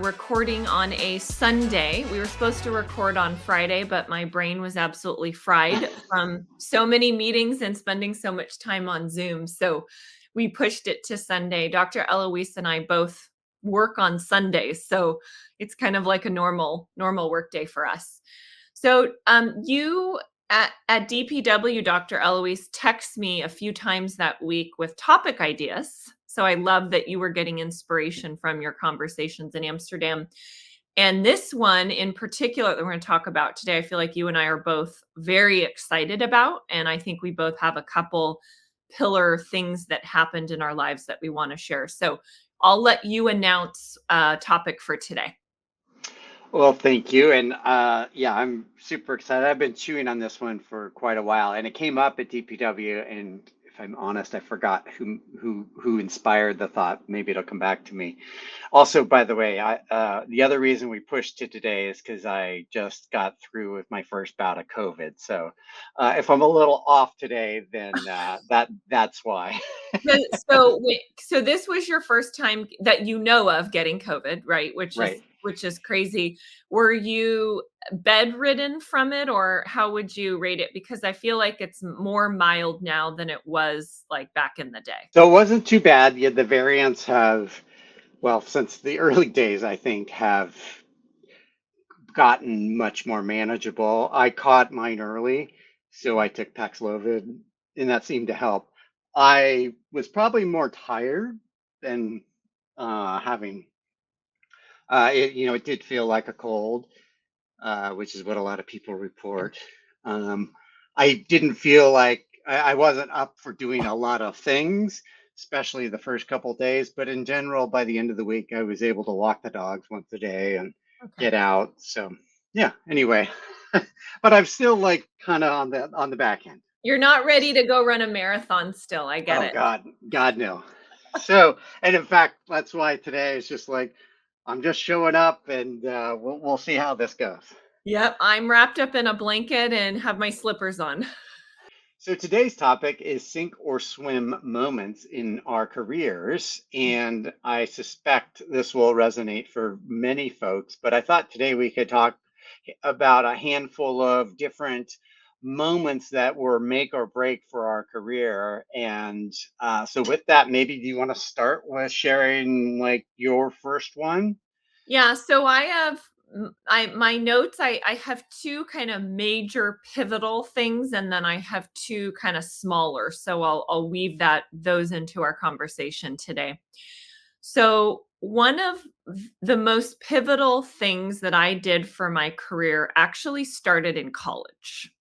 recording on a Sunday. We were supposed to record on Friday, but my brain was absolutely fried from so many meetings and spending so much time on Zoom. So we pushed it to Sunday. Dr. Eloise and I both work on Sundays, so it's kind of like a normal work day for us. So you at DPW, Dr. Eloise, text me a few times that week with topic ideas. So I love that you were getting inspiration from your conversations in Amsterdam. And this one in particular that we're going to talk about today, I feel like you and I are both very excited about. And I think we both have a couple pillar things that happened in our lives that we want to share. So I'll let you announce a topic for today. Well, thank you. And yeah, I'm super excited. I've been chewing on this one for quite a while, and it came up at DPW. And if I'm honest, I forgot who inspired the thought. Maybe it'll come back to me. Also, by the way, the other reason we pushed to today is because I just got through with my first bout of COVID. So if I'm a little off today, then that's why. So this was your first time that you know of getting COVID, right? Which is Right. which is crazy. Were you bedridden from it, or how would you rate it? Because I feel like it's more mild now than it was like back in the day. So it wasn't too bad. Yeah, the variants have, well, since the early days, I think, have gotten much more manageable. I caught mine early, so I took Paxlovid, and that seemed to help. I was probably more tired than having it. It did feel like a cold, which is what a lot of people report. Um, I didn't feel like I wasn't up for doing a lot of things, especially the first couple of days. But in general, by the end of the week, I was able to walk the dogs once a day and Okay. get out. So yeah. Anyway, but I'm still like kind of on the back end. You're not ready to go run a marathon still. I get Oh it. God, God no. So, and in fact, that's why today is just like I'm just showing up, and we'll see how this goes. Yep, I'm wrapped up in a blanket and have my slippers on. So today's topic is sink or swim moments in our careers, and I suspect this will resonate for many folks, but I thought today we could talk about a handful of different moments that were make or break for our career. And so with that, maybe do you want to start with sharing like your first one? Yeah, so I have I my notes I have two kind of major pivotal things and then I have two kind of smaller. So I'll weave those into our conversation today. So one of the most pivotal things that I did for my career actually started in college.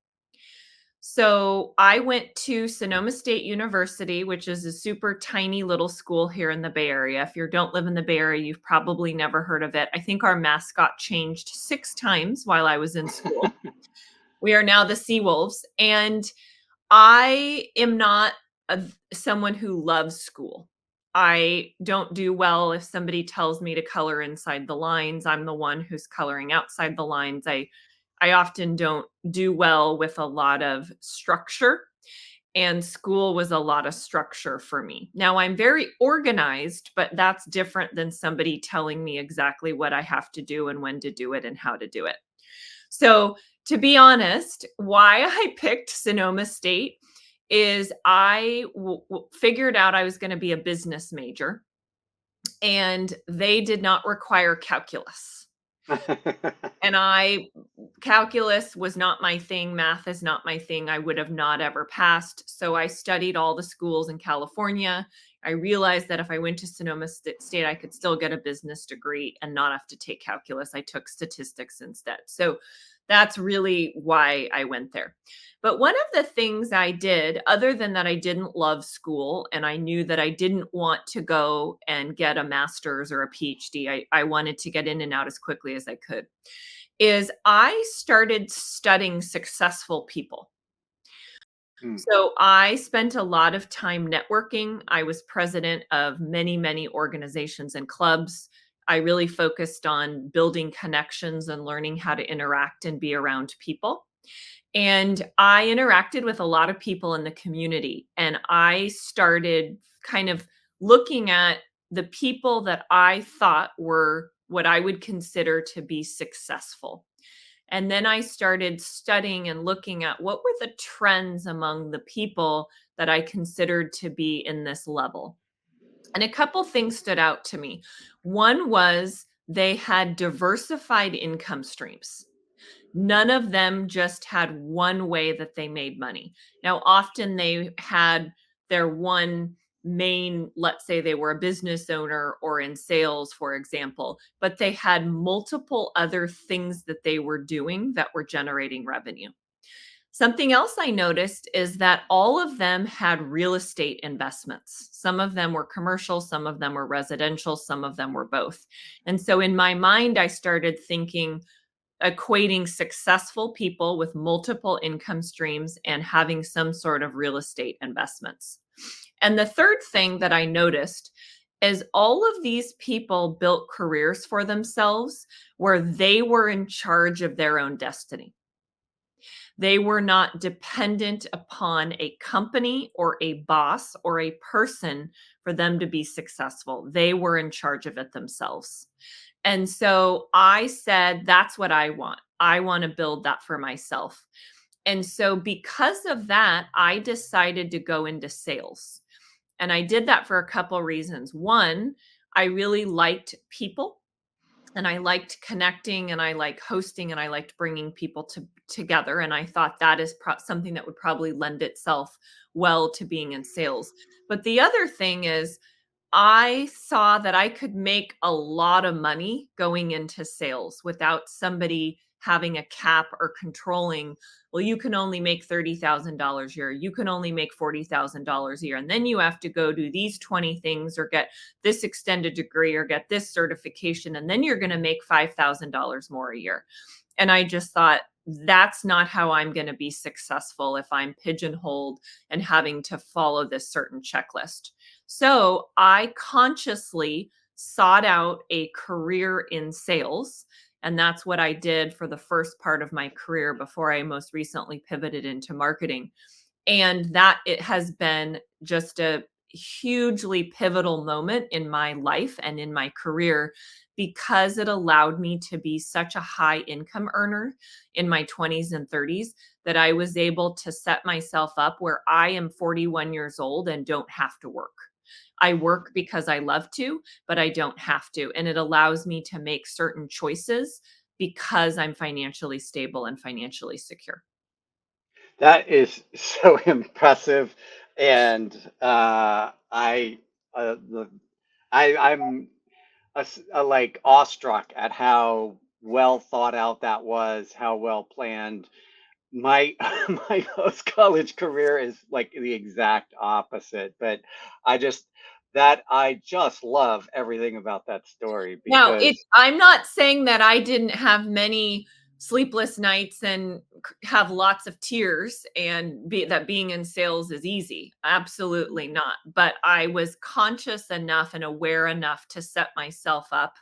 So I went to Sonoma State University, which is a super tiny little school here in the Bay Area. If you don't live in the Bay Area, you've probably never heard of it. I think our mascot changed 6 times while I was in school. We are now the Seawolves. And I am not someone who loves school. I don't do well if somebody tells me to color inside the lines. I'm the one who's coloring outside the lines. I often don't do well with a lot of structure, and school was a lot of structure for me. Now I'm very organized, but that's different than somebody telling me exactly what I have to do and when to do it and how to do it. So, to be honest, why I picked Sonoma State is I figured out I was going to be a business major, and they did not require calculus. And calculus was not my thing. Math is not my thing. I would have not ever passed. So I studied all the schools in California. I realized that if I went to Sonoma State, I could still get a business degree and not have to take calculus. I took statistics instead. So that's really why I went there. But one of the things I did, other than that, I didn't love school and I knew that I didn't want to go and get a master's or a PhD. I wanted to get in and out as quickly as I could is I started studying successful people. Hmm. So I spent a lot of time networking. I was president of many, many organizations and clubs. I really focused on building connections and learning how to interact and be around people. And I interacted with a lot of people in the community. And I started kind of looking at the people that I thought were what I would consider to be successful. And then I started studying and looking at what were the trends among the people that I considered to be in this level. And a couple things stood out to me. One was they had diversified income streams. None of them just had one way that they made money. Now, often they had their one main, let's say they were a business owner or in sales, for example, but they had multiple other things that they were doing that were generating revenue. Something else I noticed is that all of them had real estate investments. Some of them were commercial, some of them were residential, some of them were both. And so in my mind, I started thinking, equating successful people with multiple income streams and having some sort of real estate investments. And the third thing that I noticed is all of these people built careers for themselves where they were in charge of their own destiny. They were not dependent upon a company or a boss or a person for them to be successful. They were in charge of it themselves. And so I said, that's what I want. I want to build that for myself. And so because of that, I decided to go into sales. And I did that for a couple reasons. One, I really liked people and I liked connecting and I like hosting and I liked bringing people together. And I thought that is something that would probably lend itself well to being in sales. But the other thing is, I saw that I could make a lot of money going into sales without somebody having a cap or controlling, well, you can only make $30,000 a year. You can only make $40,000 a year. And then you have to go do these 20 things or get this extended degree or get this certification. And then you're going to make $5,000 more a year. And I just thought, that's not how I'm going to be successful if I'm pigeonholed and having to follow this certain checklist. So I consciously sought out a career in sales. And that's what I did for the first part of my career before I most recently pivoted into marketing. And that it has been just a hugely pivotal moment in my life and in my career because it allowed me to be such a high income earner in my 20s and 30s that I was able to set myself up where I am 41 years old and don't have to work. I work because I love to, but I don't have to. And it allows me to make certain choices because I'm financially stable and financially secure. That is so impressive, and the I'm like awestruck at how well thought out that was, how well planned. My my post college career is like the exact opposite, but I just love everything about that story Now, it because I'm not saying that I didn't have many sleepless nights and have lots of tears and that being in sales is easy. Absolutely not. But I was conscious enough and aware enough to set myself up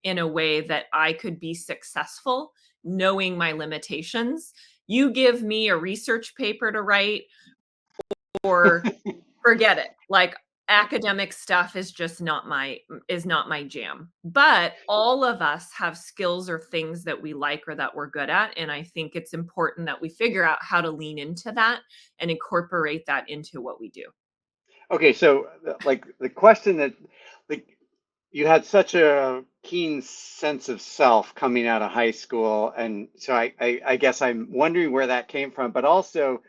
in a way that I could be successful, knowing my limitations. You give me a research paper to write or forget it. Like academic stuff is not my jam. But all of us have skills or things that we like or that we're good at, and I think it's important that we figure out how to lean into that and incorporate that into what we do. okay, so like the question that like you had such a keen sense of self coming out of high school, and so I guess I'm wondering where that came from, but also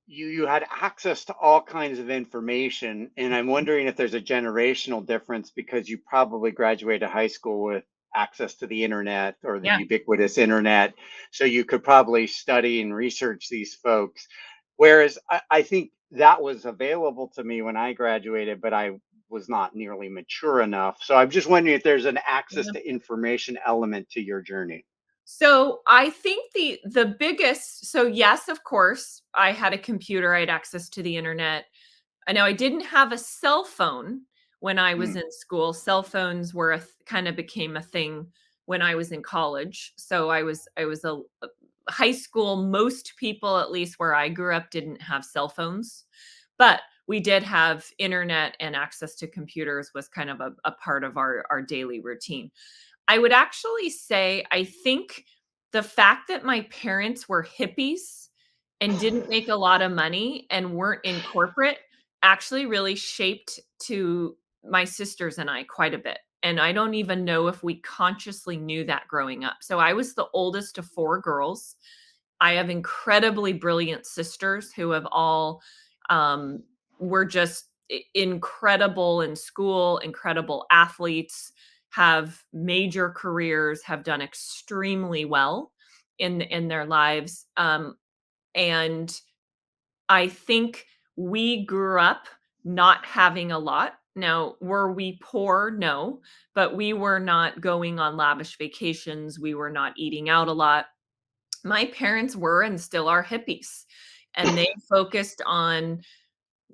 you had access to all kinds of information, and I'm wondering if there's a generational difference because you probably graduated high school with access to the internet or the Yeah. ubiquitous internet, so you could probably study and research these folks. Whereas I think that was available to me when I graduated, but I was not nearly mature enough. So I'm just wondering if there's an access Yeah. to information element to your journey. So I think the biggest, so yes, of course, I had a computer, I had access to the internet. I know I didn't have a cell phone when I was Mm. in school. Cell phones were kind of became a thing when I was in college. So I was a high school. Most people, at least where I grew up, didn't have cell phones, but we did have internet and access to computers was kind of a part of our daily routine. I would actually say I think the fact that my parents were hippies and didn't make a lot of money and weren't in corporate actually really shaped to my sisters and I quite a bit. And I don't even know if we consciously knew that growing up. So I was the oldest of 4 girls. I have incredibly brilliant sisters who have all um, were just incredible in school, incredible athletes, have major careers, have done extremely well in their lives. And I think we grew up not having a lot. Now, were we poor? No, but we were not going on lavish vacations. We were not eating out a lot. My parents were and still are hippies, and they focused on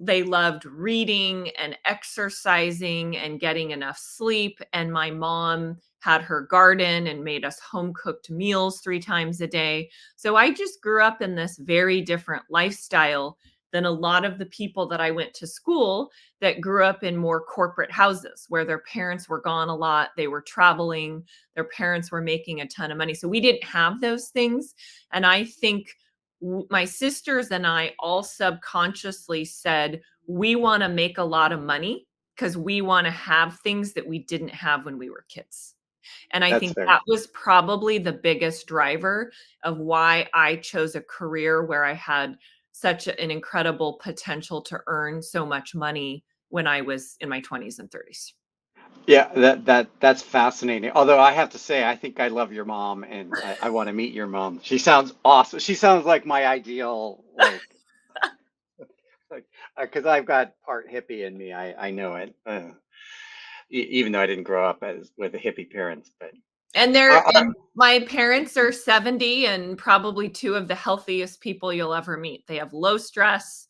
they loved reading and exercising and getting enough sleep, and my mom had her garden and made us home cooked meals 3 times a day. So I just grew up in this very different lifestyle than a lot of the people that I went to school that grew up in more corporate houses where their parents were gone a lot, they were traveling, their parents were making a ton of money. So we didn't have those things, and I think my sisters and I all subconsciously said, we want to make a lot of money because we want to have things that we didn't have when we were kids. And I That's think fair. that was probably the biggest driver of why I chose a career where I had such an incredible potential to earn so much money when I was in my 20s and 30s. Yeah, that's fascinating. Although I have to say, I think I love your mom, and I want to meet your mom. She sounds awesome. She sounds like my ideal, like, because I've got part hippie in me. I know it, even though I didn't grow up as with the hippie parents. But And uh, they're uh, and my parents are 70 and probably 2 of the healthiest people you'll ever meet. They have low stress,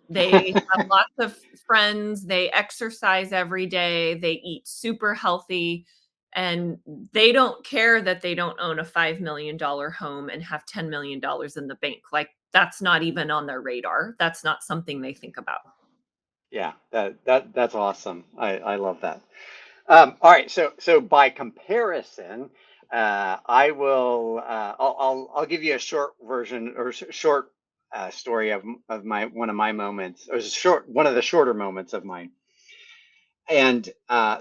they have lots of friends, they exercise every day, they eat super healthy, and they don't care that they don't own a $5 million home and have $10 million in the bank. Like, that's not even on their radar. That's not something they think about. yeah, that's awesome. I love that. All right, so by comparison, I'll give you a short version or short story of my one of my moments, or short one of the shorter moments of mine. And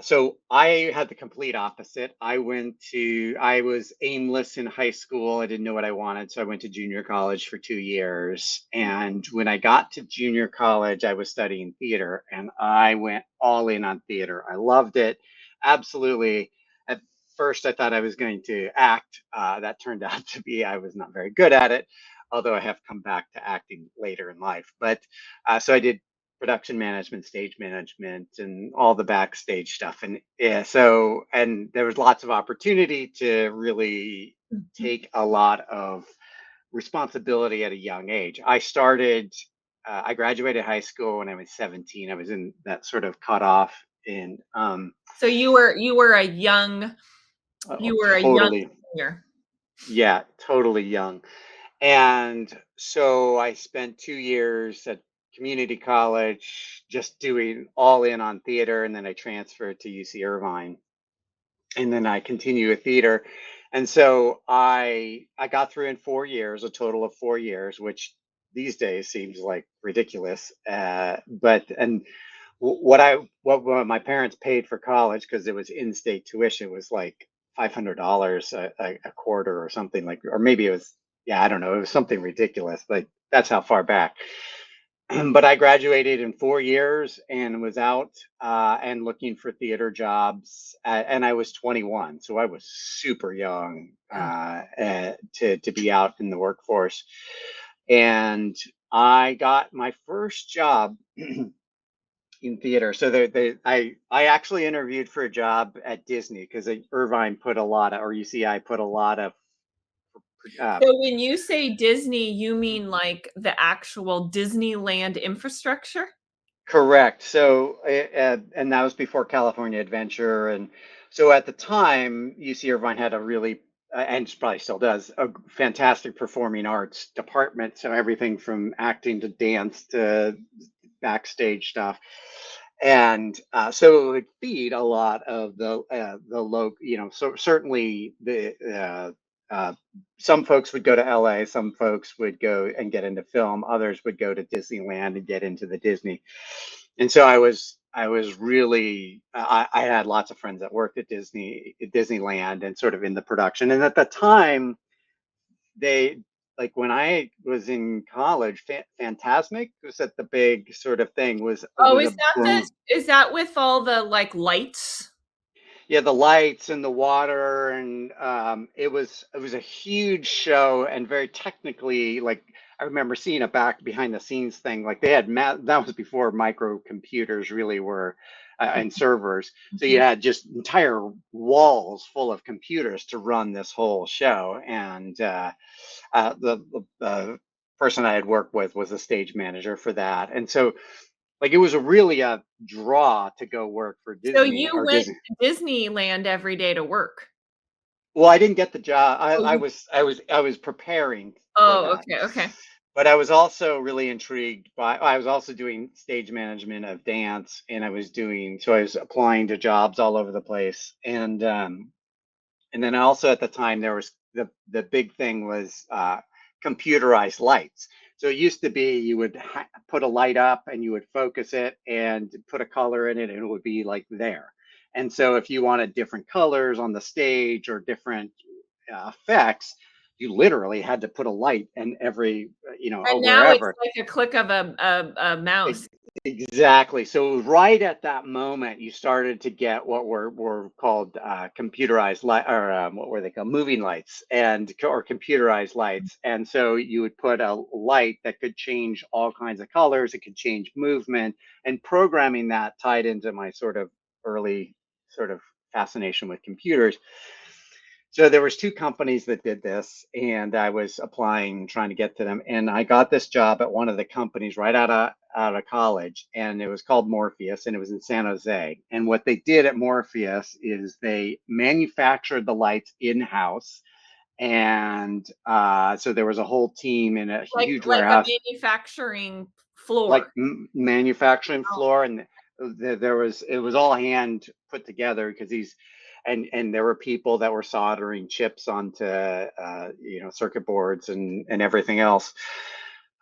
so I had the complete opposite. I was aimless in high school. I didn't know what I wanted. So I went to junior college for 2 years. And when I got to junior college, I was studying theater and I went all in on theater. I loved it. Absolutely. At first, I thought I was going to act. That turned out to be I was not very good at it, although I have come back to acting later in life. But so I did production management, stage management, and all the backstage stuff. And yeah, so and there was lots of opportunity to really Mhm. take a lot of responsibility at a young age. I graduated high school when I was 17. I was in that sort of cutoff in So you were a young oh, you were a young totally, senior. yeah, totally young. And so I spent 2 years at community college just doing all in on theater. And then I transferred to UC Irvine. And then I continue with theater. And so I got through in 4 years, a total of 4 years, which these days seems like ridiculous. But and what my parents paid for college because it was in-state tuition was like $500 a quarter or something like, or maybe it was, yeah, I don't know, it was something ridiculous. Like that's how far back. But I graduated in 4 years and was out and looking for theater jobs. And I was 21, so I was super young to be out in the workforce. And I got my first job in theater. So I actually interviewed for a job at Disney because Irvine put a lot of, or UCI put a lot of. Uh, So when you say Disney, you mean like the actual Disneyland infrastructure? Correct. So, and that was before California Adventure, and so at the time, UC Irvine had a really, and probably still does, a fantastic performing arts department. So everything from acting to dance to backstage stuff. And so it would feed a lot of the low, so certainly uh, some folks would go to LA, some folks would go and get into film, others would go to Disneyland and get into the Disney. And so I was really I had lots of friends that worked at Disneyland and sort of in the production. And at the time, they like when I was in college, Fantasmic was at the big sort of thing, Oh, was a boom. is that with all the like lights? Yeah, the lights and the water, and it was a huge show and very technically, like, I remember seeing a back behind the scenes thing. Like they had that was before microcomputers really were, and servers. So you Mhm. had just entire walls full of computers to run this whole show. And the person I had worked with was a stage manager for that. And so, like, it was a really a draw to go work for So you went Disney. to Disneyland every day to work? Well, I didn't get the job. Oh, you I was preparing for Oh, that. okay, okay. But I was also really intrigued by I was also doing stage management of dance, and I was applying to jobs all over the place. And then also at the time there was the big thing was computerized lights. So it used to be you would put a light up and you would focus it and put a color in it and it would be like there. And so if you wanted different colors on the stage or different effects, you literally had to put a light in every, And now it's wherever. like a click of a mouse. Exactly. So right at that moment, you started to get what were called computerized light, or what were they called? Moving lights, or computerized lights. And so you would put a light that could change all kinds of colors. It could change movement, and programming that tied into my sort of early sort of fascination with computers. So there was two companies that did this, and I was applying, trying to get to them, and I got this job at one of the companies right out of college, and it was called Morpheus, and it was in San Jose. And what they did at Morpheus is they manufactured the lights in house, and so there was a whole team in a huge Like a warehouse, manufacturing like floor. manufacturing Oh, floor, and there was it was all hand put together because these and there were people that were soldering chips onto circuit boards and everything else.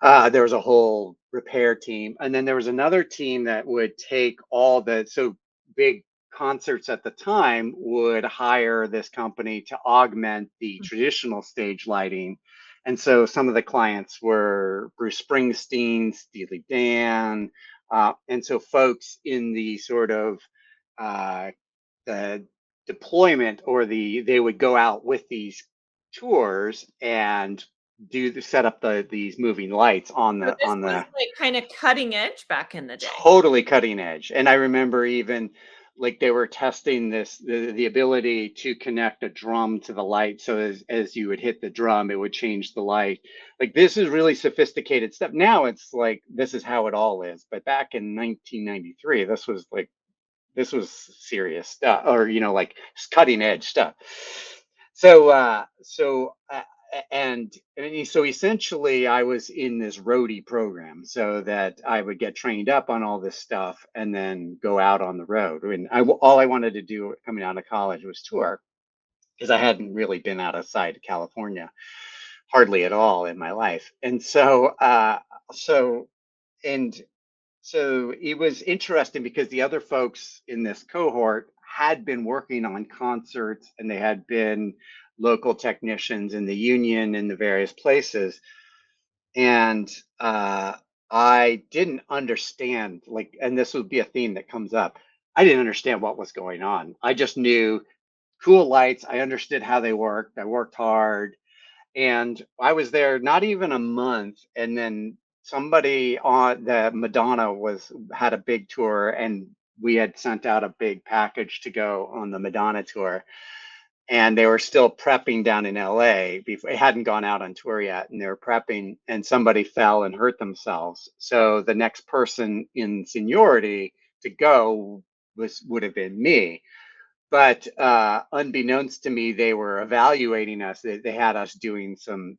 There was a whole repair team, and then there was another team that would take all the so big concerts at the time would hire this company to augment the traditional stage lighting. And so some of the clients were Bruce Springsteen, Steely Dan, and so folks in the sort of uh, the deployment or they would go out with these tours and set up these moving lights on so the this on was the like kinda cutting edge back in the day. totally cutting edge. And I remember even like they were testing the ability to connect a drum to the light. So as you would hit the drum, it would change the light. Like this is really sophisticated stuff. Now it's like this is how it all is. But back in 1993, this was serious stuff, or like cutting edge stuff. So so essentially I was in this roadie program so that I would get trained up on all this stuff and then go out on the road. And all I wanted to do coming out of college was tour because I hadn't really been outside of California hardly at all in my life. So and so it was interesting because the other folks in this cohort had been working on concerts and they had been local technicians in the union in the various places. And I didn't understand, like, and this would be a theme that comes up. I didn't understand what was going on. I just knew cool lights. I understood how they worked. I worked hard, and I was there not even a month, and then somebody on the Madonna was had a big tour, and we had sent out a big package to go on the Madonna tour, and they were still prepping down in LA before it hadn't gone out on tour yet, and they were prepping, and somebody fell and hurt themselves. So the next person in seniority to go would have been me. but unbeknownst to me, they were evaluating us. They had us doing some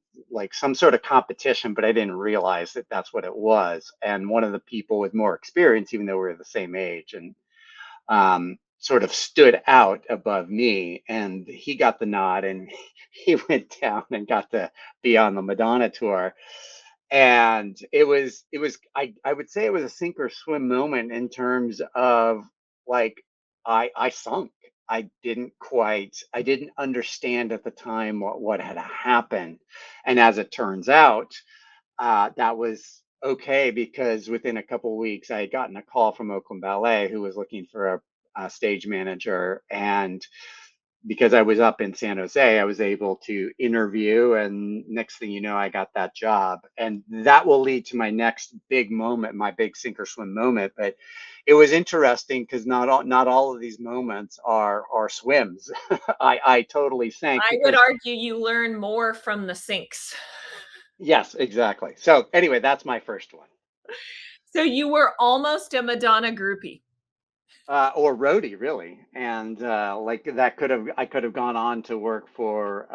sort of competition, but I didn't realize that that's what it was. And one of the people with more experience, even though we were the same age, and sort of stood out above me, and he got the nod, and he went down and got to be on the Madonna tour. And I would say it was a sink or swim moment in terms of, like, I sunk. I didn't understand at the time what had happened. And as it turns out, that was okay, because within a couple weeks I had gotten a call from Oakland Ballet, who was looking for a stage manager. And because I was up in San Jose, I was able to interview, and next thing you know, I got that job. And that will lead to my next big moment, my big sink or swim moment. But it was interesting because not all of these moments are swims. I totally sank I would because, argue you learn more from the sinks. yes, exactly. So anyway, that's my first one. So you were almost a Madonna groupie. Or roadie, really. And like that I could have gone on to work for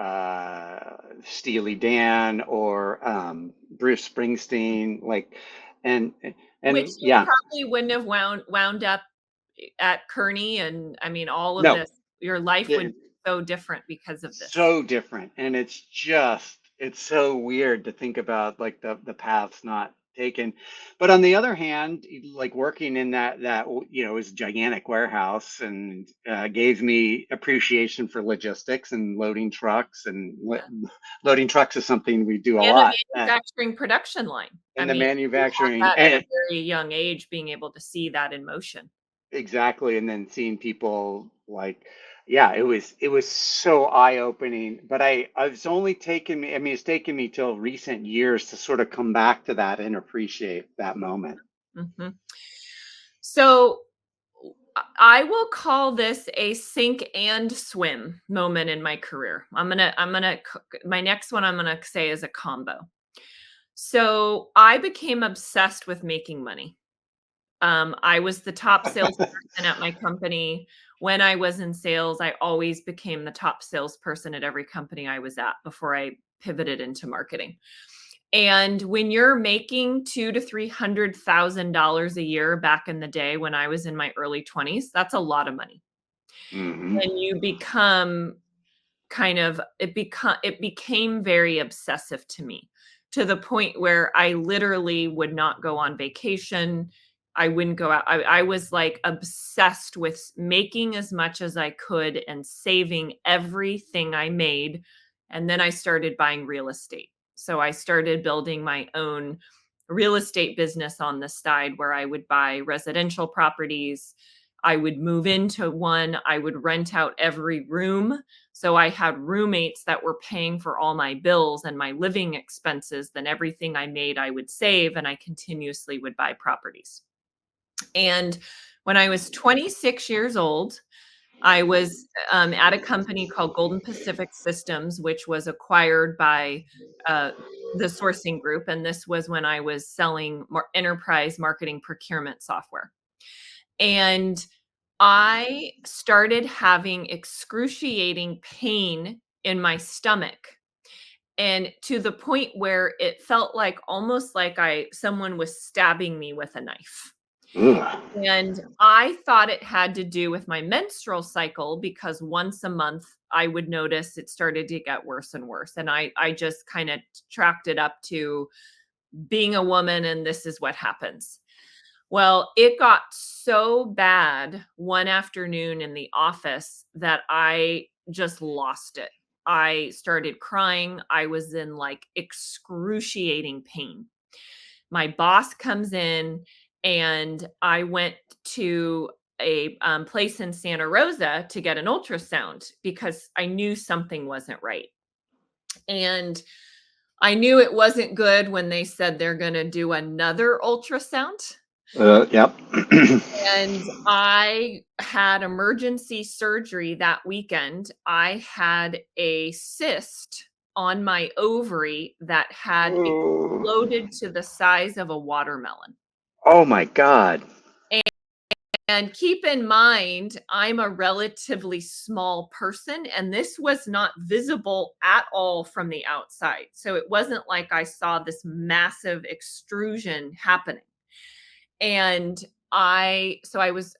Steely Dan, or Bruce Springsteen, like, and Which and you yeah. probably wouldn't have wound up at Kearney, and I mean, all of No, this, your life would it, be so different because of this. so different. And it's so weird to think about, like, the paths not taken. But on the other hand, like, working in that was a gigantic warehouse, and gave me appreciation for logistics and loading trucks. And Yeah. loading trucks is something we do a And a lot manufacturing production line. I in the mean, you had manufacturing. that at a And very young age, being able to see that in motion. exactly. And then seeing people, like, yeah, it was so eye-opening. But it's only taken me, I mean, it's taken me till recent years to sort of come back to that and appreciate that moment. Mhm. So I will call this a sink and swim moment in my career. My next one I'm gonna say is a combo. So I became obsessed with making money. I was the top salesperson at my company. When I was in sales, I always became the top salesperson at every company I was at before I pivoted into marketing. And when you're making two to $300,000 a year back in the day when I was in my early 20s, that's a lot of money. Hmm. And you become kind of it became very obsessive to me, to the point where I literally would not go on vacation. I wouldn't go out. I was like obsessed with making as much as I could and saving everything I made. And then I started buying real estate. So I started building my own real estate business on the side, where I would buy residential properties. I would move into one, I would rent out every room. So I had roommates that were paying for all my bills and my living expenses. Then everything I made, I would save, and I continuously would buy properties. And when I was 26 years old, I was at a company called Golden Pacific Systems, which was acquired by uh, the sourcing group. And this was when I was selling enterprise marketing procurement software. And I started having excruciating pain in my stomach, and to the point where it felt like, almost like I someone was stabbing me with a knife. Ugh. And I thought it had to do with my menstrual cycle, because once a month I would notice it started to get worse and worse. And I just kind of tracked it up to being a woman, and this is what happens. Well, it got so bad one afternoon in the office that I just lost it. I started crying. I was in like excruciating pain. My boss comes in, and I went to a place in Santa Rosa to get an ultrasound because I knew something wasn't right. And I knew it wasn't good when they said they're going to do another ultrasound. Yep. And I had emergency surgery that weekend. I had a cyst on my ovary that had Oh, exploded to the size of a watermelon. oh my God. And keep in mind, I'm a relatively small person, and this was not visible at all from the outside. So it wasn't like I saw this massive extrusion happening. And I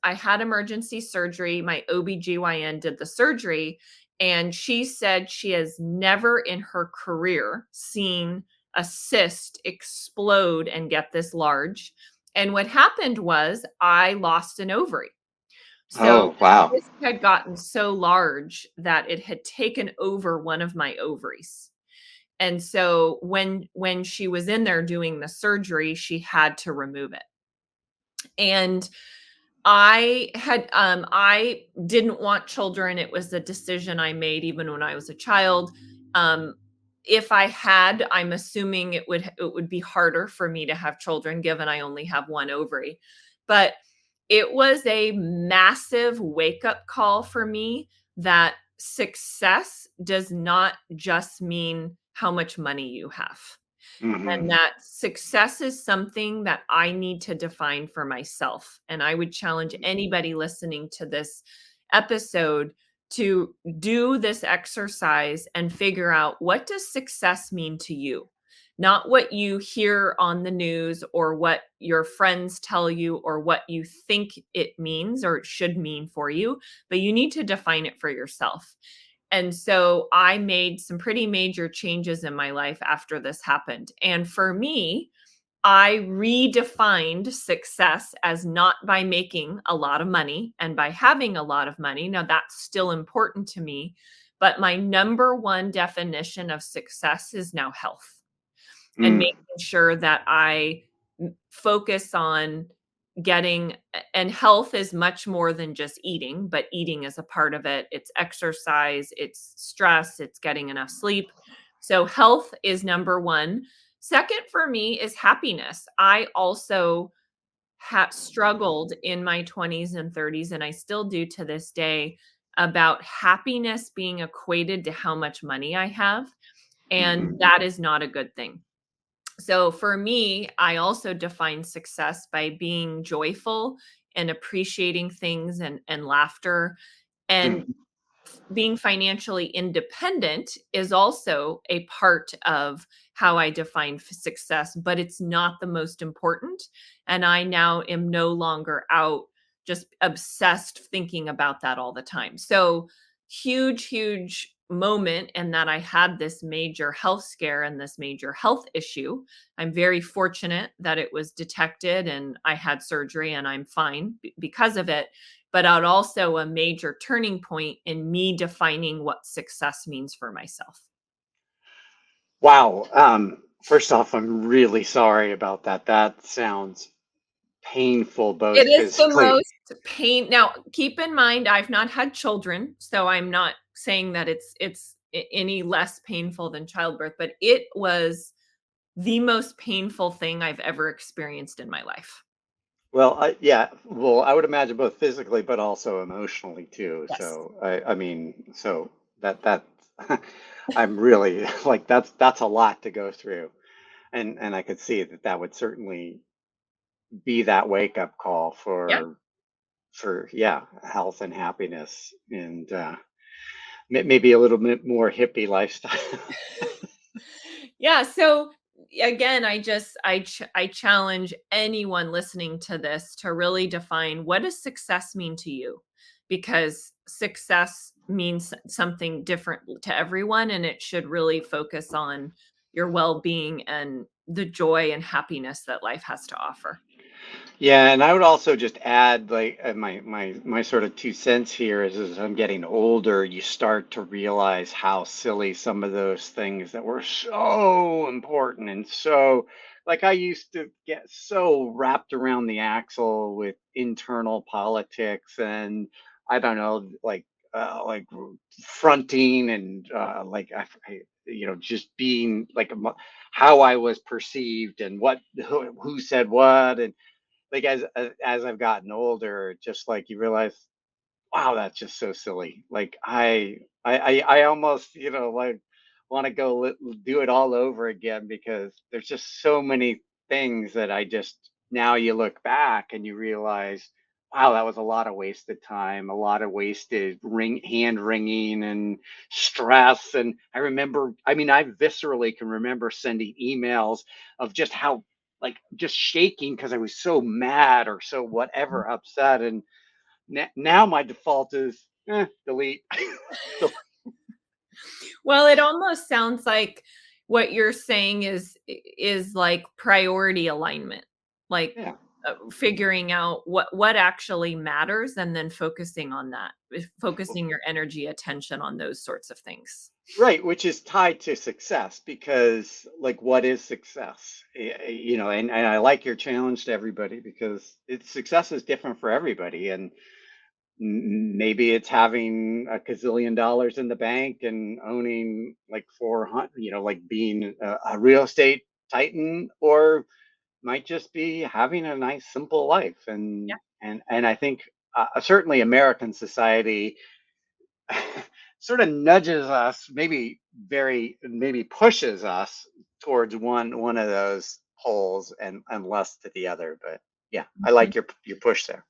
had emergency surgery. My OBGYN did the surgery, and she said she has never in her career seen a cyst explode and get this large. And what happened was I lost an ovary. So Oh, wow. the cyst had gotten so large that it had taken over one of my ovaries. And so when she was in there doing the surgery, she had to remove it. And I didn't want children. It was a decision I made even when I was a child. Um, if I had, I'm assuming it would be harder for me to have children given I only have one ovary. But it was a massive wake-up call for me that success does not just mean how much money you have, Hmm. and that success is something that I need to define for myself. And I would challenge anybody listening to this episode to do this exercise and figure out, what does success mean to you? Not what you hear on the news or what your friends tell you or what you think it means or it should mean for you, but you need to define it for yourself. And so I made some pretty major changes in my life after this happened. And for me, I redefined success as not by making a lot of money and by having a lot of money. Now, that's still important to me, but my number one definition of success is now health, and Mm. making sure that I focus on getting, and health is much more than just eating, but eating is a part of it. It's exercise, it's stress, it's getting enough sleep. So health is number 1. Second for me is happiness. I also struggled in my 20s and 30s, and I still do to this day, about happiness being equated to how much money I have. And Hmm. that is not a good thing. So for me, I also define success by being joyful and appreciating things, and laughter, and being financially independent is also a part of how I define success, but it's not the most important. And I now am no longer out just obsessed thinking about that all the time. So, huge, huge moment in that I had this major health scare and this major health issue. I'm very fortunate that it was detected and I had surgery and I'm fine because of it, but also a major turning point in me defining what success means for myself. Wow. First off, I'm really sorry about that. That sounds painful, It both is the physically. most pain. Now, keep in mind, I've not had children, so I'm not saying that it's any less painful than childbirth, but it was the most painful thing I've ever experienced in my life. Well, yeah. Well, I would imagine both physically, but also emotionally too. Yes. So, I mean, so that I'm really like that's a lot to go through, and I could see that that would certainly be that wake up call Yeah. for yeah, health and happiness, and maybe a little bit more hippie lifestyle. Yeah, so again, I challenge anyone listening to this to really define, what does success mean to you? Because success means something different to everyone, and it should really focus on your well-being and the joy and happiness that life has to offer. Yeah, and I would also just add, like, my sort of 2 cents here is, as I'm getting older, you start to realize how silly some of those things that were so important and so, like, I used to get so wrapped around the axle with internal politics and I don't know, like fronting and just being like how I was perceived and who said what, and like as I've gotten older, just like you realize, wow, that's just so silly. Like I almost like want to go do it all over again because there's just so many things that I just now you look back and you realize, wow, that was a lot of wasted time, a lot of wasted hand wringing and stress. And I remember, I mean, I viscerally can remember sending emails of just how, like, just shaking because I was so mad or so whatever upset. And now my default is delete. Well, it almost sounds like what you're saying is like priority alignment, like Yeah. figuring out what actually matters and then focusing on that, Well, focusing your energy, attention on those sorts of things. right, which is tied to success because, like, what is success? And I like your challenge to everybody because success is different for everybody. And maybe it's having a gazillion dollars in the bank and owning like 400, like being a real estate titan, or might just be having a nice simple life. And I think certainly American society sort of nudges us, maybe pushes us towards one of those poles and less to the other. But yeah, I Mhm. like your push there.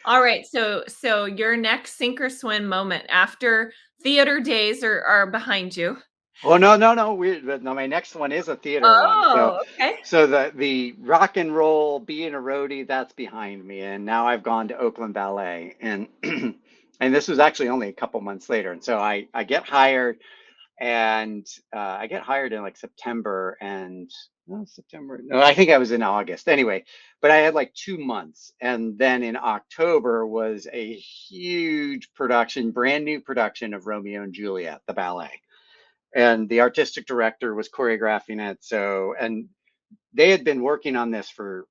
All right, so your next sink or swim moment after theater days are behind you. Oh, no, no, no. No, my next one is a theater one. So, Oh, okay. so the rock and roll being a roadie, that's behind me, and now I've gone to Oakland Ballet, and and this was actually only a couple months later. And so I get hired, and I get hired in like September, and no, September. No, I think I was in August. Anyway, but I had like 2 months, and then in October was a huge production, brand new production of Romeo and Juliet, the ballet, and the artistic director was choreographing it. So, and they had been working on this for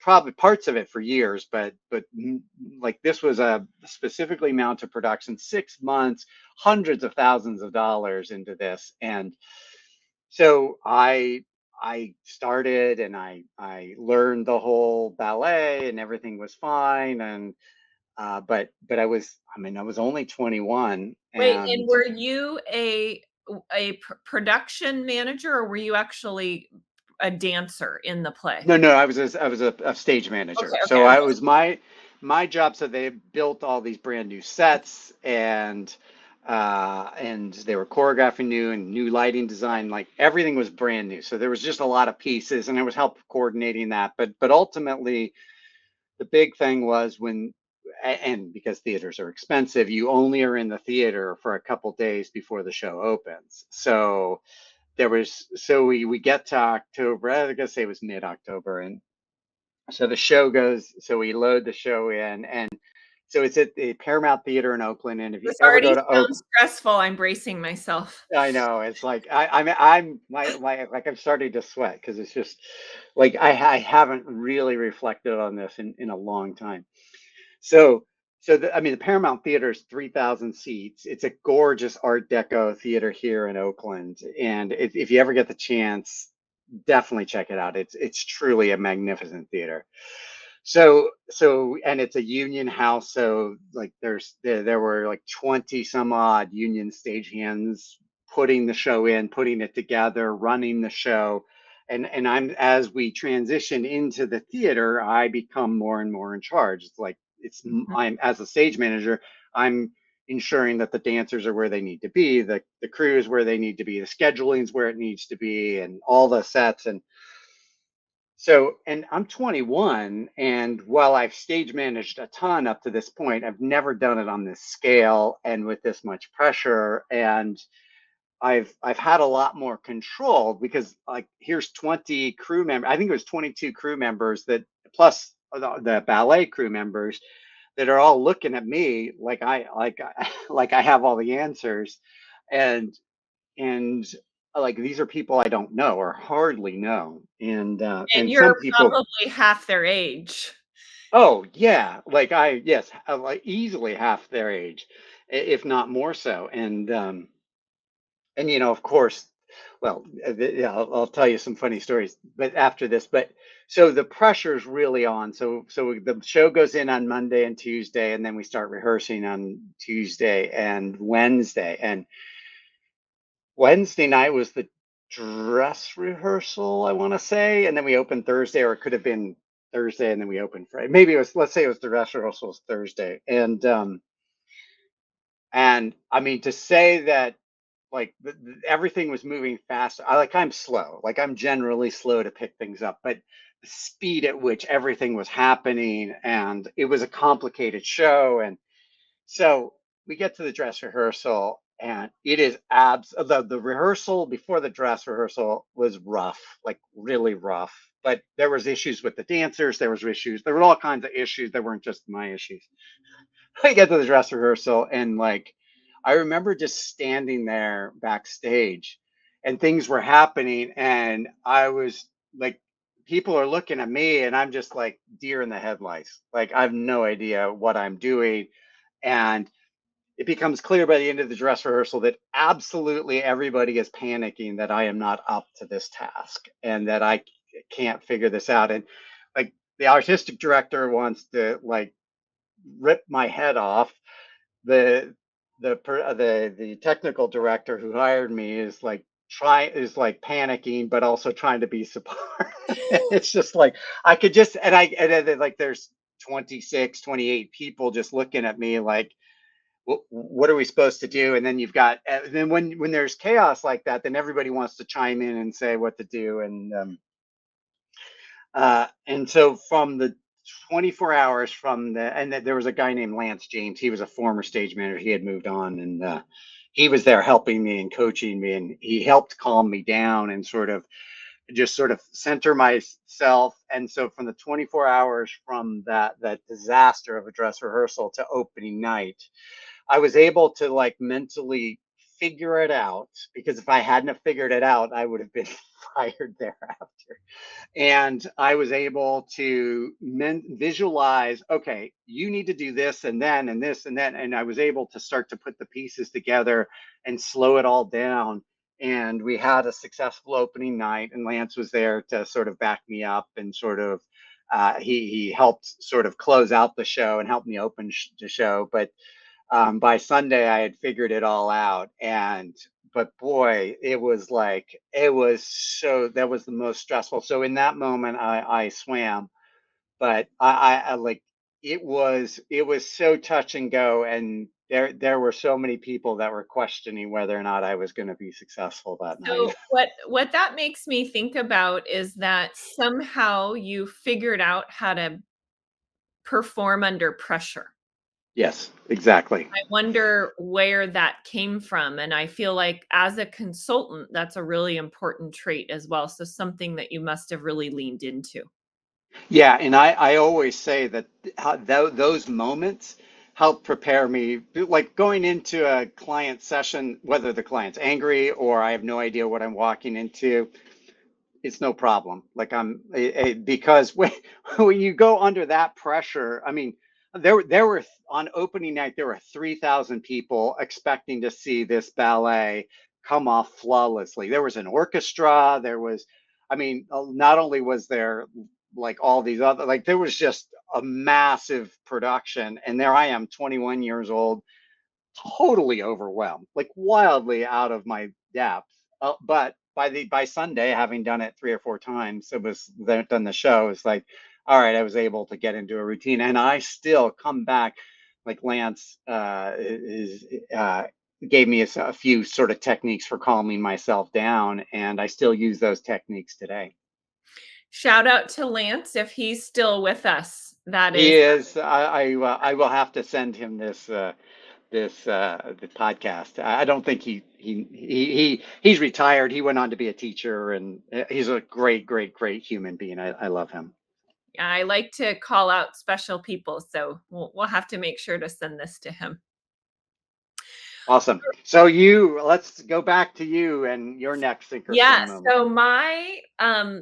probably parts of it for years, but like this was a specifically mounted production, 6 months, hundreds of thousands of dollars into this. And so I started, and I learned the whole ballet, and everything was fine. And but I was only 21. Wait, and And were you a production manager, or were you actually a dancer in the play? no, no, I was a stage manager. Okay, okay, So I okay. was my job. So they built all these brand new sets, and they were choreographing new and new lighting design. Like everything was brand new. So there was just a lot of pieces, and I was help coordinating that. But ultimately, the big thing was and because theaters are expensive, you only are in the theater for a couple days before the show opens. So we get to October. I gotta say it was mid-October, and so the show goes. So we load the show in, and so it's at the Paramount Theater in Oakland. And if you This ever go already to sounds Oakland, stressful, I'm bracing myself. I know it's like I'm like I'm starting to sweat because it's just like I haven't really reflected on this in a long time. So, I mean, the Paramount Theater is 3,000 seats. It's a gorgeous Art Deco theater here in Oakland, and if you ever get the chance, definitely check it out. It's truly a magnificent theater. And it's a union house, so like there were like 20 some odd union stagehands putting the show in, putting it together, running the show. And I'm as we transition into the theater, I become more and more in charge. Mhm. I'm as a stage manager, I'm ensuring that the dancers are where they need to be, the crew is where they need to be, the scheduling is where it needs to be, and all the sets. And I'm 21, and while I've stage managed a ton up to this point, I've never done it on this scale and with this much pressure. And I've had a lot more control because, like, here's 20 crew members. I think it was 22 crew members, that plus the ballet crew members, that are all looking at me like I have all the answers. And and like, these are people I don't know or hardly know. And And some you're people, probably half their age. oh yeah, yes, like easily half their age, if not more so. And of course, well, yeah, I'll tell you some funny stories, but after this. But so the pressure's really on. So the show goes in on Monday and Tuesday, and then we start rehearsing on Tuesday and Wednesday. And Wednesday night was the dress rehearsal, I want to say, and then we opened Thursday, or it could have been. Thursday, and then we opened Friday. Maybe it was, let's say it was the dress rehearsal was Thursday, and I mean to say that like everything was moving fast. I'm slow. Like I'm generally slow to pick things up, but the speed at which everything was happening, and it was a complicated show, and so we get to the dress rehearsal, and it is the rehearsal before the dress rehearsal was rough, like really rough. But there was issues with the dancers. There were all kinds of issues. There weren't just my issues. I get to the dress rehearsal, and like I remember just standing there backstage and things were happening, and I was like, people are looking at me and I'm just like deer in the headlights. Like I have no idea what I'm doing. And it becomes clear by the end of the dress rehearsal that absolutely everybody is panicking that I am not up to this task and that I can't figure this out. And like the artistic director wants to like rip my head off. The the technical director who hired me is like panicking but also trying to be support. It's just like I could just and then like there's 26, 28 people just looking at me like what are we supposed to do? And then you've got then when there's chaos like that, then everybody wants to chime in and say what to do. And so from the 24 hours from the and there was a guy named Lance James. He was a former stage manager. He had moved on, and he was there helping me and coaching me, and he helped calm me down and sort of center myself. And so from the 24 hours from that disaster of a dress rehearsal to opening night, I was able to like mentally figure it out, because if I hadn't have figured it out, I would have been fired thereafter. And I was able to visualize, okay, you need to do this and then and this and then. And I was able to start to put the pieces together and slow it all down. And we had a successful opening night, and Lance was there to sort of back me up and sort of he helped sort of close out the show and help me open the show. But by Sunday, I had figured it all out. And, but boy, it was so, that was the most stressful. So in that moment, I swam, but I like, it was so touch and go. And there were so many people that were questioning whether or not I was going to be successful that night. So what that makes me think about is that somehow you figured out how to perform under pressure. Yes, exactly. I wonder where that came from, and I feel like as a consultant, that's a really important trait as well, so something that you must have really leaned into. Yeah, and I always say that those moments help prepare me, like going into a client session, whether the client's angry or I have no idea what I'm walking into, it's no problem. Like because when you go under that pressure, I mean, there were on opening night there were 3,000 people expecting to see this ballet come off flawlessly. There was an orchestra. There was, I mean, not only was there like all these other like there was just a massive production, and there I am, 21 years old, totally overwhelmed, like wildly out of my depth. But by Sunday, having done it 3 or 4 times, it was done the show. It's like, all right, I was able to get into a routine, and I still come back. Like Lance is gave me a few sort of techniques for calming myself down, and I still use those techniques today. Shout out to Lance if he's still with us. That He is is. I will have to send him the podcast. I don't think he's retired. He went on to be a teacher, and he's a great human being. I love him. I like to call out special people, so we'll have to make sure to send this to him. Awesome. So you let's go back to you and your next sink or swim Yeah, moment. so my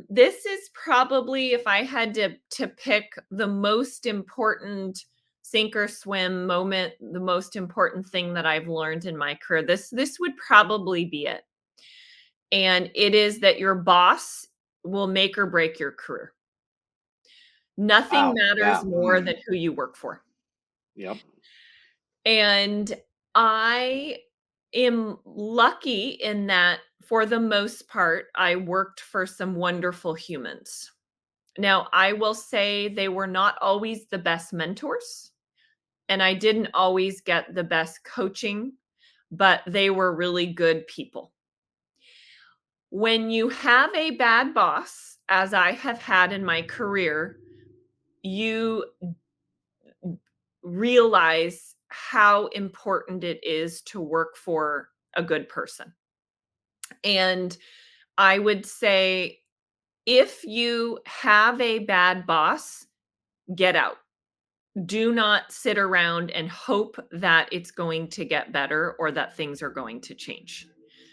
this is probably if I had to pick the most important sink or swim moment, the most important thing that I've learned in my career. This would probably be it. And it is that your boss will make or break your career. Nothing Wow. matters Yeah. more than who you work for. Yep. And I am lucky in that for the most part, I worked for some wonderful humans. Now, I will say they were not always the best mentors, and I didn't always get the best coaching, but they were really good people. When you have a bad boss, as I have had in my career, you realize how important it is to work for a good person. And I would say if you have a bad boss, get out. Do not sit around and hope that it's going to get better or that things are going to change.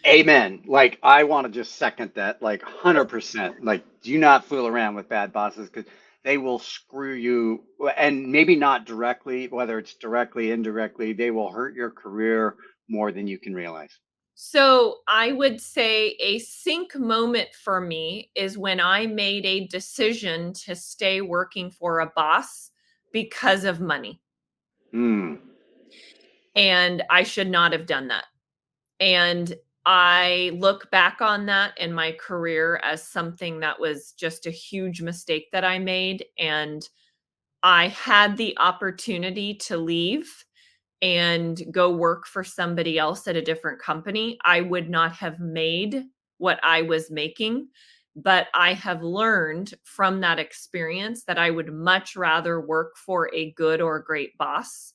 Amen. Like I want to just second that, like 100%. Like, do not fool around with bad bosses because they will screw you, and maybe not directly, whether it's directly, indirectly, they will hurt your career more than you can realize. So I would say a sync moment for me is when I made a decision to stay working for a boss because of money. Hmm. And I should not have done that. And I look back on that in my career as something that was just a huge mistake that I made. And I had the opportunity to leave and go work for somebody else at a different company. I would not have made what I was making, but I have learned from that experience that I would much rather work for a good or great boss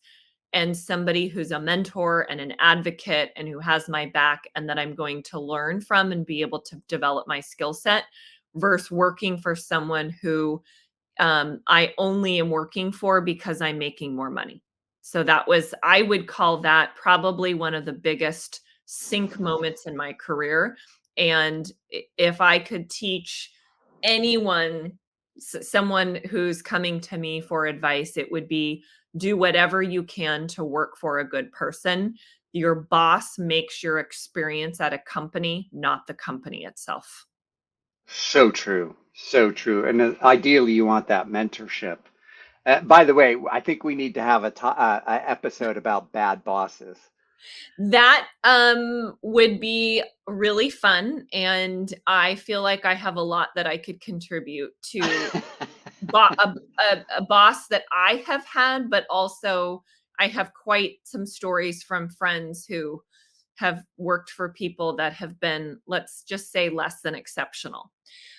and somebody who's a mentor and an advocate and who has my back and that I'm going to learn from and be able to develop my skill set versus working for someone who I only am working for because I'm making more money. So that was, I would call that probably one of the biggest sink moments in my career. And if I could teach anyone, someone who's coming to me for advice, it would be do whatever you can to work for a good person. Your boss makes your experience at a company, not the company itself. So true. So true. And ideally, you want that mentorship. By the way, I think we need to have a episode about bad bosses. That, would be really fun, and I feel like I have a lot that I could contribute to a boss that I have had, but also I have quite some stories from friends who have worked for people that have been, let's just say, less than exceptional.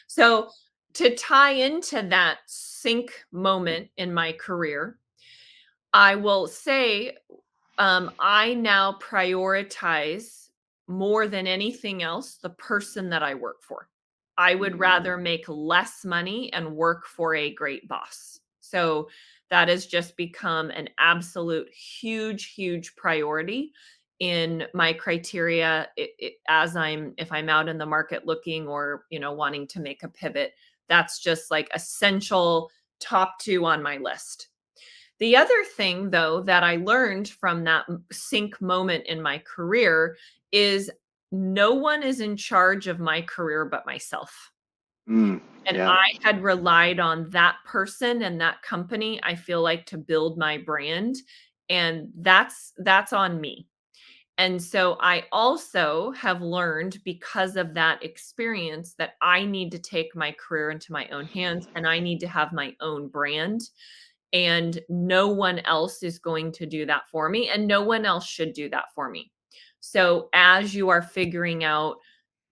So, to tie into that sync moment in my career, I will say I now prioritize more than anything else the person that I work for. I would rather make less money and work for a great boss. So that has just become an absolute huge, huge priority in my criteria as if I'm out in the market looking or, wanting to make a pivot. That's just like essential top two on my list. The other thing, though, that I learned from that sync moment in my career is no one is in charge of my career but myself. And Yeah. I had relied on that person and that company, I feel like, to build my brand. And that's on me. And so I also have learned because of that experience that I need to take my career into my own hands and I need to have my own brand and no one else is going to do that for me and no one else should do that for me. So as you are figuring out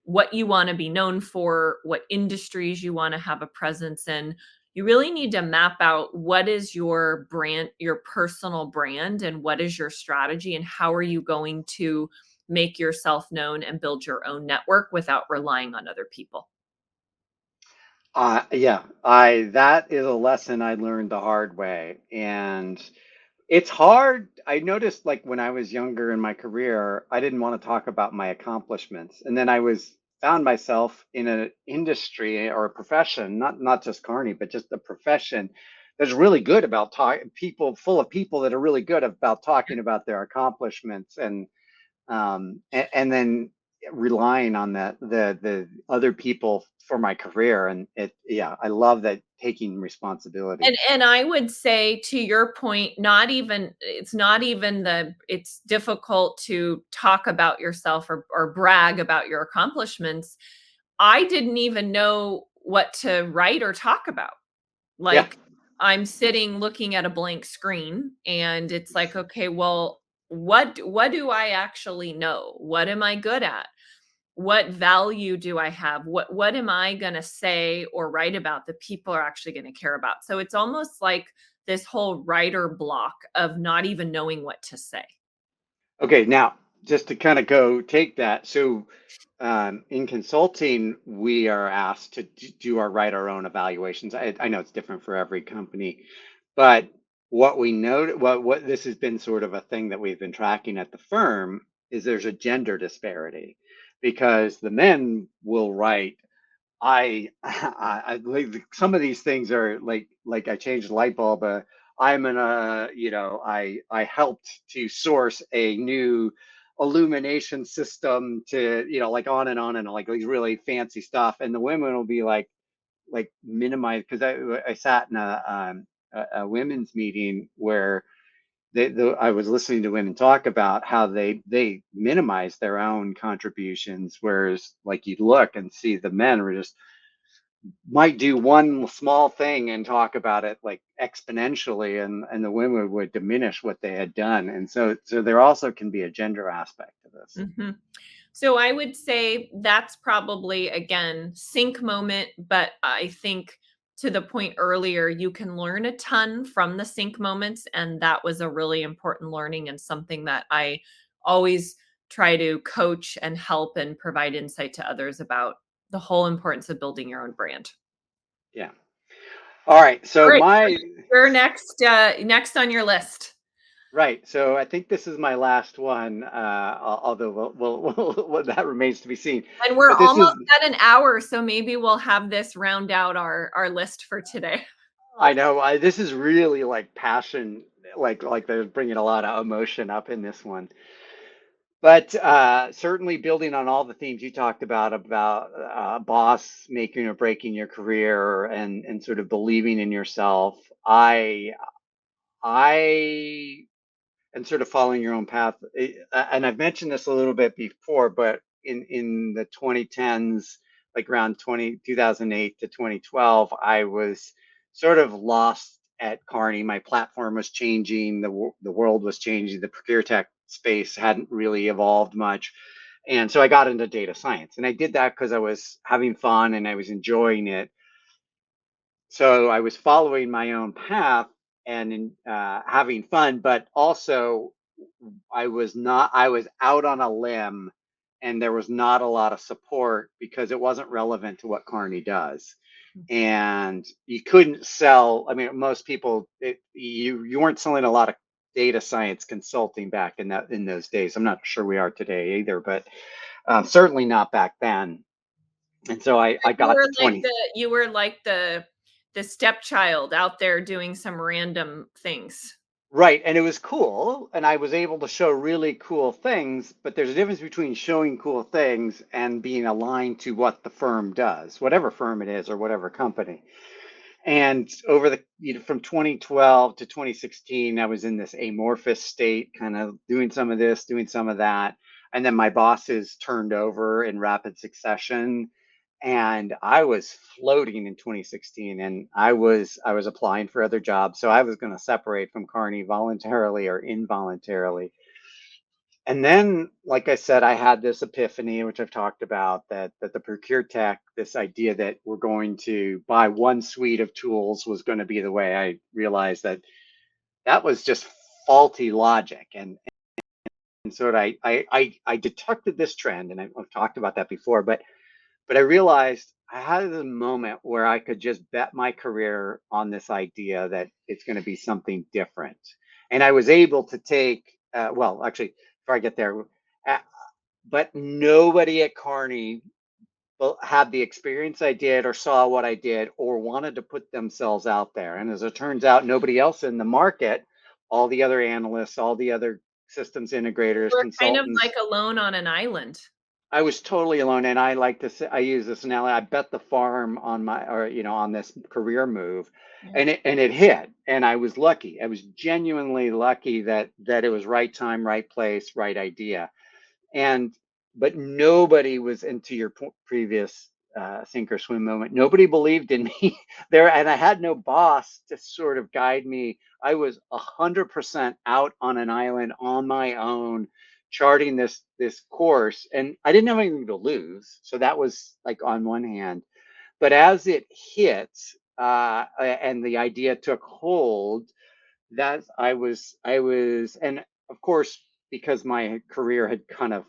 what you want to be known for, what industries you want to have a presence in, you really need to map out what is your brand, your personal brand, and what is your strategy, and how are you going to make yourself known and build your own network without relying on other people. Yeah, I that is a lesson I learned the hard way. And it's hard. I noticed like when I was younger in my career, I didn't want to talk about my accomplishments. And then I was found myself in an industry or a profession, not just Carney, but just a profession that's really good about talking people full of people that are really good about talking about their accomplishments and then relying on the other people for my career. And yeah, I love that, taking responsibility. And I would say to your point, not even it's difficult to talk about yourself or brag about your accomplishments. I didn't even know what to write or talk about. Yeah. Like, I'm sitting looking at a blank screen and it's like, okay, well, what do I actually know? What am I good at? What value do I have? What am I going to say or write about that people are actually going to care about? So it's almost like this whole writer block of not even knowing what to say. Okay, now just to kind of go take that. So in consulting, we are asked to write our own evaluations. I know it's different for every company, but what we know, what this has been sort of a thing that we've been tracking at the firm is there's a gender disparity because the men will write like some of these things are like I changed the light bulb. I'm in a I helped to source a new illumination system to like on and like these really fancy stuff, and the women will be like minimize because I sat in a women's meeting where I was listening to women talk about how they minimize their own contributions, whereas like you look and see the men were just might do one small thing and talk about it like exponentially, and the women would diminish what they had done, and so there also can be a gender aspect to this. Mhm. So I would say that's probably again sync moment, but I think to the point earlier, you can learn a ton from the sync moments, and that was a really important learning and something that I always try to coach and help and provide insight to others about the whole importance of building your own brand. Yeah. All right, All so right, my you're next. Next on your list. right, so I think this is my last one, although well, that remains to be seen, And we're but this almost is at an hour, so maybe we'll have this round out our list for today. I know this is really like passion, like they're bringing a lot of emotion up in this one. But certainly building on all the themes you talked about boss making or breaking your career and sort of believing in yourself. I and sort of following your own path. And I've mentioned this a little bit before, but in the 2010s, like around 2008 to 2012, I was sort of lost at Carney. My platform was changing, the world was changing, the procure tech space hadn't really evolved much. And so I got into data science, and I did that because I was having fun and I was enjoying it. So I was following my own path and having fun, but also I was out on a limb, and there was not a lot of support because it wasn't relevant to what Carney does. And you couldn't sell, I mean, most people, you weren't selling a lot of data science consulting back in those days. I'm not sure we are today either, but certainly not back then. And so I You got were to like 20. the stepchild out there doing some random things. Right, and it was cool, and I was able to show really cool things, but there's a difference between showing cool things and being aligned to what the firm does, whatever firm it is or whatever company. And over from 2012 to 2016, I was in this amorphous state, kind of doing some of this, doing some of that. And then my bosses turned over in rapid succession, and I was floating in 2016, and I was applying for other jobs. So I was going to separate from Carney voluntarily or involuntarily. And then, like I said, I had this epiphany, which I've talked about, that the procure tech, this idea that we're going to buy one suite of tools was going to be the way. I realized that that was just faulty logic. And so I detected this trend, and I've talked about that before, but I realized I had a moment where I could just bet my career on this idea that it's going to be something different. And I was able to take, well, actually, before I get there, uh, but nobody at Carney had the experience I did or saw what I did or wanted to put themselves out there. And as it turns out, nobody else in the market, all the other analysts, all the other systems integrators, We're kind of like consultants, alone on an island. I was totally alone, and I like to say, I use this analogy. I bet the farm on my, or on this career move, Yeah. and it hit, and I was lucky. I was genuinely lucky that it was right time, right place, right idea, and but nobody was into your previous sink or swim moment. Nobody believed in me there, and I had no boss to sort of guide me. I was 100% out on an island on my own, charting this course, and I didn't have anything to lose. So that was like on one hand, but as it hit, and the idea took hold, that I was, and of course, because my career had kind of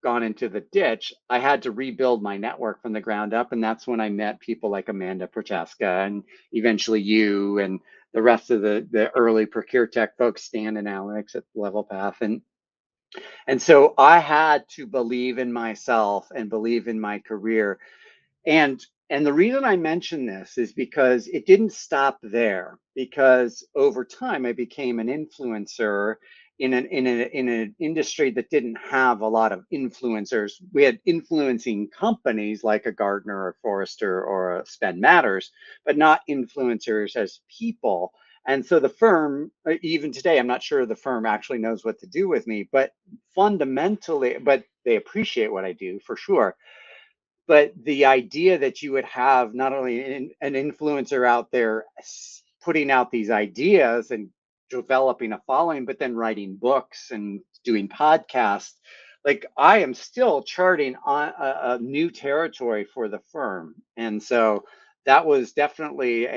gone into the ditch, I had to rebuild my network from the ground up. And that's when I met people like Amanda Prochaska and eventually you and the rest of the early Procure Tech folks, Stan and Alex at Level Path. And so I had to believe in myself and believe in my career. And the reason I mention this is because it didn't stop there. Because over time, I became an influencer in an industry that didn't have a lot of influencers. We had influencing companies like a Gartner or Forrester or a Spend Matters, but not influencers as people. And so the firm, even today, I'm not sure the firm actually knows what to do with me, but fundamentally, but they appreciate what I do for sure. But the idea that you would have not only an influencer out there putting out these ideas and developing a following, but then writing books and doing podcasts, like I am still charting on a new territory for the firm. And so that was definitely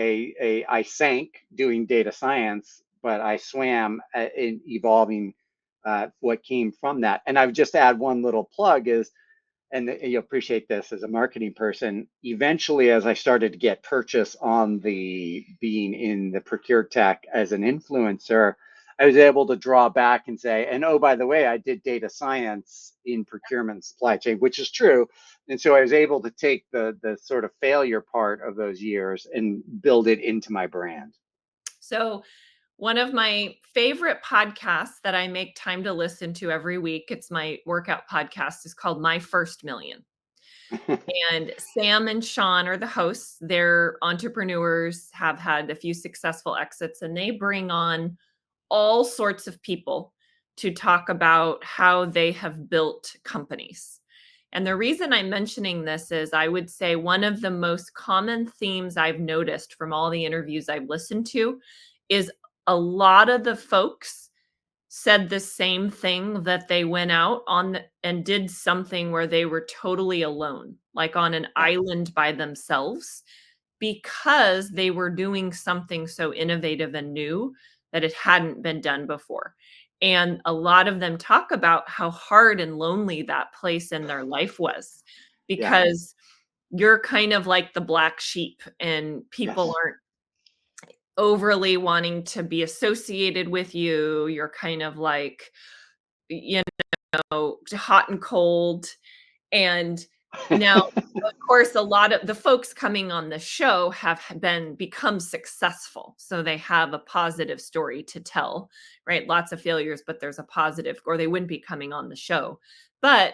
I sank doing data science, but I swam in evolving what came from that. And I would just add one little plug is, and you appreciate this as a marketing person, eventually as I started to get purchase on the being in the Procure Tech as an influencer, I was able to draw back and say, and oh, by the way, I did data science in procurement supply chain, which is true. And so I was able to take the sort of failure part of those years and build it into my brand. So, one of my favorite podcasts that I make time to listen to every week, it's my workout podcast, is called My First Million. And Sam and Sean are the hosts. They're entrepreneurs, have had a few successful exits, and they bring on all sorts of people to talk about how they have built companies. And the reason I'm mentioning this is I would say one of the most common themes I've noticed from all the interviews I've listened to is a lot of the folks said the same thing, that they went out and did something where they were totally alone, like on an Yeah. island by themselves, because they were doing something so innovative and new that it hadn't been done before. And a lot of them talk about how hard and lonely that place in their life was, Yeah. because you're kind of like the black sheep and people Yes. aren't overly wanting to be associated with you. You're kind of like, you hot and cold. And now, of course, a lot of the folks coming on the show have become successful. So they have a positive story to tell, right? Lots of failures, but there's a positive, or they wouldn't be coming on the show. But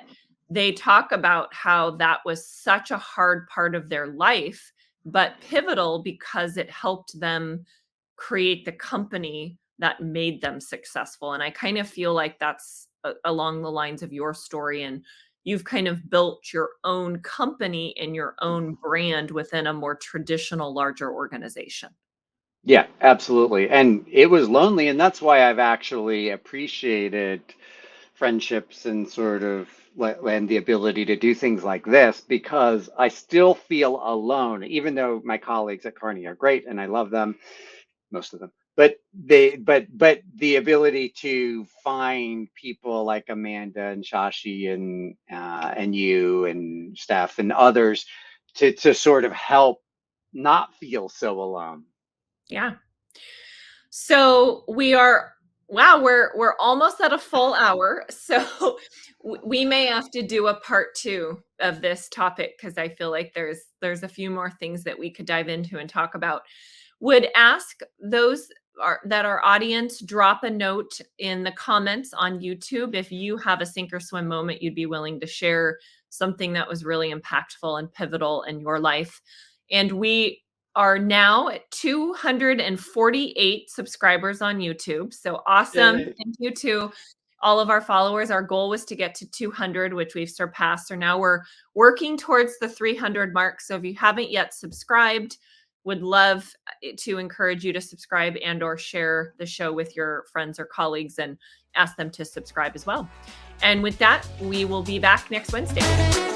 they talk about how that was such a hard part of their life, but pivotal because it helped them create the company that made them successful. And I kind of feel like that's along the lines of your story. And you've kind of built your own company and your own brand within a more traditional, larger organization. Yeah, absolutely. And it was lonely, and that's why I've actually appreciated friendships and sort of and the ability to do things like this because I still feel alone, even though my colleagues at Carney are great and I love them, most of them. But the ability to find people like Amanda and Shashi and you and Steph and others to sort of help not feel so alone. Yeah. So we are, wow, we're almost at a full hour. So we may have to do a part 2 of this topic, because I feel like there's a few more things that we could dive into and talk about. Would ask those that our audience drop a note in the comments on YouTube if you have a sink or swim moment you'd be willing to share, something that was really impactful and pivotal in your life. And we are now at 248 subscribers on YouTube. So awesome. Yay. Thank you to all of our followers. Our goal was to get to 200, which we've surpassed. So now we're working towards the 300 mark. So if you haven't yet subscribed, would love to encourage you to subscribe and or share the show with your friends or colleagues and ask them to subscribe as well. And with that, we will be back next Wednesday.